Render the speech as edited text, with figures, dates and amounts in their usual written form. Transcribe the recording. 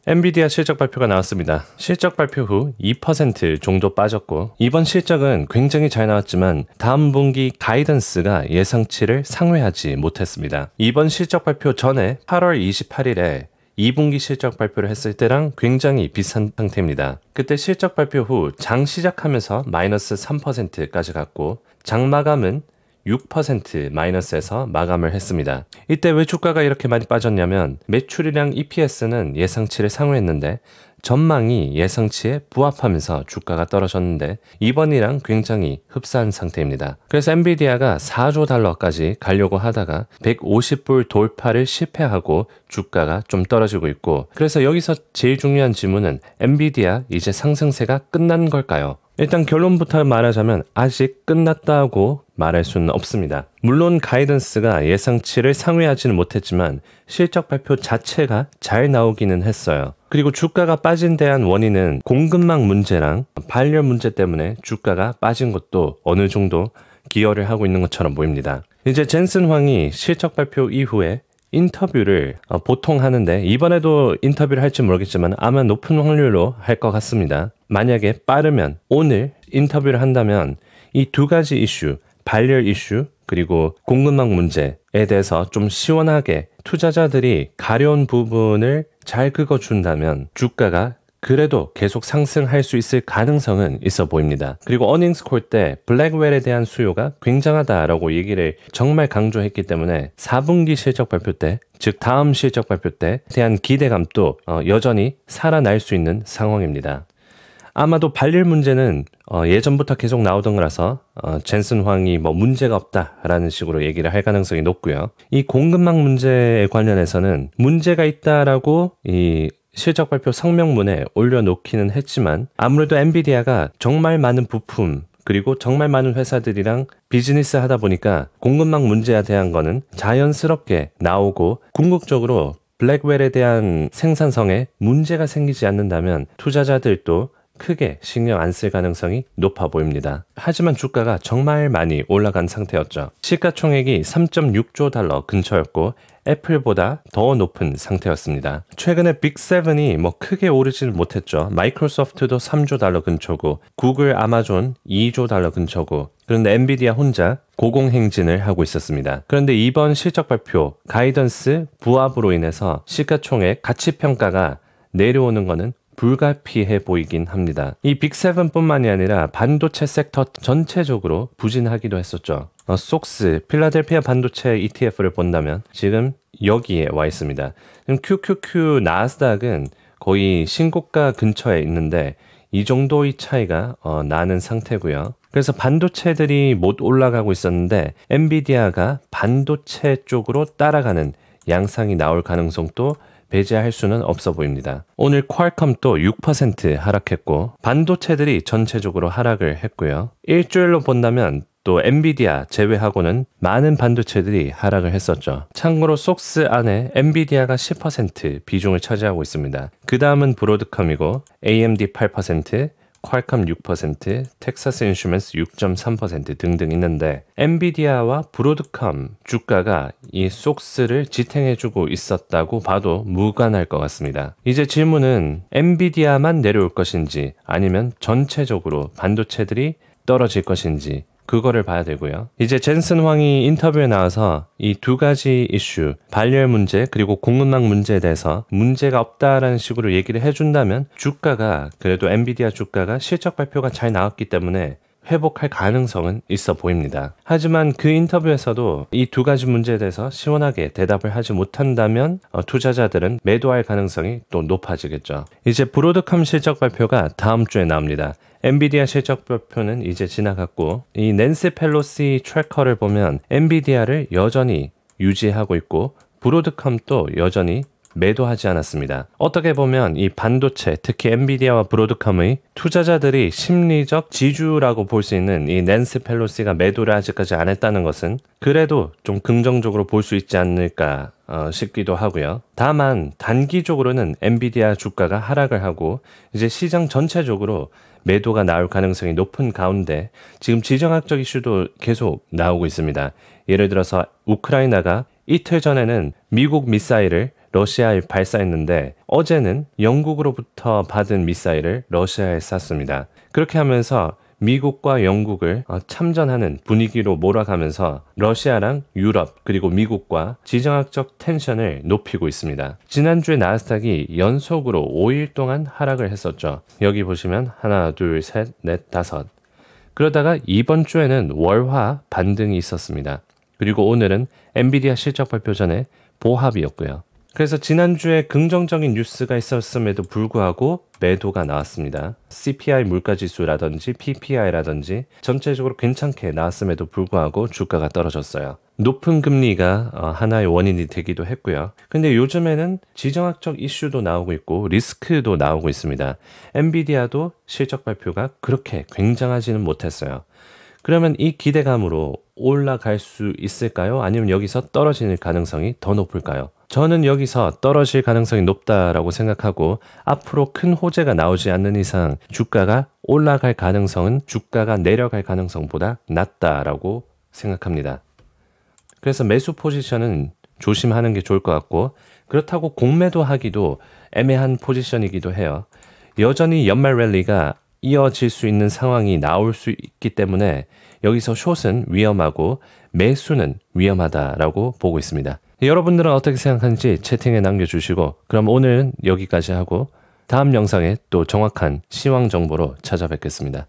엔비디아 실적 발표가 나왔습니다. 실적 발표 후 2% 정도 빠졌고 이번 실적은 굉장히 잘 나왔지만 다음 분기 가이던스가 예상치를 상회하지 못했습니다. 이번 실적 발표 전에 8월 28일에 2분기 실적 발표를 했을 때랑 굉장히 비슷한 상태입니다. 그때 실적 발표 후 장 시작하면서 마이너스 3%까지 갔고 장 마감은 6% 마이너스에서 마감을 했습니다. 이때 왜 주가가 이렇게 많이 빠졌냐면 매출이랑 EPS는 예상치를 상회했는데 전망이 예상치에 부합하면서 주가가 떨어졌는데 이번이랑 굉장히 흡사한 상태입니다. 그래서 엔비디아가 4조 달러까지 가려고 하다가 150불 돌파를 실패하고 주가가 좀 떨어지고 있고, 그래서 여기서 제일 중요한 질문은 엔비디아 이제 상승세가 끝난 걸까요? 일단 결론부터 말하자면 아직 끝났다고 말할 수는 없습니다. 물론 가이던스가 예상치를 상회하지는 못했지만 실적 발표 자체가 잘 나오기는 했어요. 그리고 주가가 빠진 데한 원인은 공급망 문제랑 발열 문제 때문에 주가가 빠진 것도 어느 정도 기여를 하고 있는 것처럼 보입니다. 이제 젠슨 황이 실적 발표 이후에 인터뷰를 보통 하는데 이번에도 인터뷰를 할지 모르겠지만 아마 높은 확률로 할 것 같습니다. 만약에 빠르면 오늘 인터뷰를 한다면 이 두 가지 이슈, 발열 이슈 그리고 공급망 문제에 대해서 좀 시원하게 투자자들이 가려운 부분을 잘 긁어준다면 주가가 그래도 계속 상승할 수 있을 가능성은 있어 보입니다. 그리고 어닝스 콜 때 블랙웰에 대한 수요가 굉장하다라고 얘기를 정말 강조했기 때문에 4분기 실적 발표 때, 즉 다음 실적 발표 때에 대한 기대감도 여전히 살아날 수 있는 상황입니다. 아마도 발열 문제는 예전부터 계속 나오던 거라서 젠슨 황이 뭐 문제가 없다라는 식으로 얘기를 할 가능성이 높고요. 이 공급망 문제에 관련해서는 문제가 있다라고 이 실적 발표 성명문에 올려놓기는 했지만 아무래도 엔비디아가 정말 많은 부품 그리고 정말 많은 회사들이랑 비즈니스 하다 보니까 공급망 문제에 대한 거는 자연스럽게 나오고 궁극적으로 블랙웰에 대한 생산성에 문제가 생기지 않는다면 투자자들도 크게 신경 안 쓸 가능성이 높아 보입니다. 하지만 주가가 정말 많이 올라간 상태였죠. 시가총액이 3.6조 달러 근처였고 애플보다 더 높은 상태였습니다. 최근에 빅7이 뭐 크게 오르지는 못했죠. 마이크로소프트도 3조 달러 근처고 구글, 아마존 2조 달러 근처고, 그런데 엔비디아 혼자 고공행진을 하고 있었습니다. 그런데 이번 실적 발표 가이던스 부합으로 인해서 시가총액 가치평가가 내려오는 것은 불가피해 보이긴 합니다. 이 빅7뿐만이 아니라 반도체 섹터 전체적으로 부진하기도 했었죠. 속스, 필라델피아 반도체 ETF를 본다면 지금 여기에 와 있습니다. 지금 QQQ 나스닥은 거의 신고가 근처에 있는데 이 정도의 차이가 나는 상태고요. 그래서 반도체들이 못 올라가고 있었는데 엔비디아가 반도체 쪽으로 따라가는 양상이 나올 가능성도 배제할 수는 없어 보입니다. 오늘 퀄컴도 6% 하락했고 반도체들이 전체적으로 하락을 했고요. 일주일로 본다면 또 엔비디아 제외하고는 많은 반도체들이 하락을 했었죠. 참고로 속스 안에 엔비디아가 10% 비중을 차지하고 있습니다. 그 다음은 브로드컴이고 AMD 8%, 퀄컴 6%, 텍사스 인슈먼스 6.3% 등등 있는데 엔비디아와 브로드컴 주가가 이 속스를 지탱해주고 있었다고 봐도 무관할 것 같습니다. 이제 질문은 엔비디아만 내려올 것인지 아니면 전체적으로 반도체들이 떨어질 것인지 그거를 봐야 되고요. 이제 젠슨 황이 인터뷰에 나와서 이 두 가지 이슈, 발열 문제 그리고 공급망 문제에 대해서 문제가 없다라는 식으로 얘기를 해준다면 주가가, 그래도 엔비디아 주가가 실적 발표가 잘 나왔기 때문에 회복할 가능성은 있어 보입니다. 하지만 그 인터뷰에서도 이 두 가지 문제에 대해서 시원하게 대답을 하지 못한다면 투자자들은 매도할 가능성이 또 높아지겠죠. 이제 브로드컴 실적 발표가 다음 주에 나옵니다. 엔비디아 실적 발표는 이제 지나갔고 이 낸시 펠로시 트래커를 보면 엔비디아를 여전히 유지하고 있고 브로드컴도 여전히 매도하지 않았습니다. 어떻게 보면 이 반도체, 특히 엔비디아와 브로드컴의 투자자들이 심리적 지주라고 볼 수 있는 이 낸시 펠로시가 매도를 아직까지 안 했다는 것은 그래도 좀 긍정적으로 볼 수 있지 않을까 싶기도 하고요. 다만 단기적으로는 엔비디아 주가가 하락을 하고 이제 시장 전체적으로 매도가 나올 가능성이 높은 가운데 지금 지정학적 이슈도 계속 나오고 있습니다. 예를 들어서 우크라이나가 이틀 전에는 미국 미사일을 러시아에 발사했는데 어제는 영국으로부터 받은 미사일을 러시아에 쐈습니다. 그렇게 하면서 미국과 영국을 참전하는 분위기로 몰아가면서 러시아랑 유럽 그리고 미국과 지정학적 텐션을 높이고 있습니다. 지난주에 나스닥이 연속으로 5일 동안 하락을 했었죠. 여기 보시면 하나, 둘, 셋, 넷, 다섯. 그러다가 이번 주에는 월화 반등이 있었습니다. 그리고 오늘은 엔비디아 실적 발표 전에 보합이었고요. 그래서 지난주에 긍정적인 뉴스가 있었음에도 불구하고 매도가 나왔습니다. CPI 물가지수라든지 PPI라든지 전체적으로 괜찮게 나왔음에도 불구하고 주가가 떨어졌어요. 높은 금리가 하나의 원인이 되기도 했고요. 근데 요즘에는 지정학적 이슈도 나오고 있고 리스크도 나오고 있습니다. 엔비디아도 실적 발표가 그렇게 굉장하지는 못했어요. 그러면 이 기대감으로 올라갈 수 있을까요? 아니면 여기서 떨어지는 가능성이 더 높을까요? 저는 여기서 떨어질 가능성이 높다라고 생각하고 앞으로 큰 호재가 나오지 않는 이상 주가가 올라갈 가능성은 주가가 내려갈 가능성보다 낮다라고 생각합니다. 그래서 매수 포지션은 조심하는 게 좋을 것 같고 그렇다고 공매도 하기도 애매한 포지션이기도 해요. 여전히 연말 랠리가 이어질 수 있는 상황이 나올 수 있기 때문에 여기서 숏은 위험하고 매수는 위험하다라고 보고 있습니다. 여러분들은 어떻게 생각하는지 채팅에 남겨주시고 그럼 오늘은 여기까지 하고 다음 영상에 또 정확한 시황 정보로 찾아뵙겠습니다.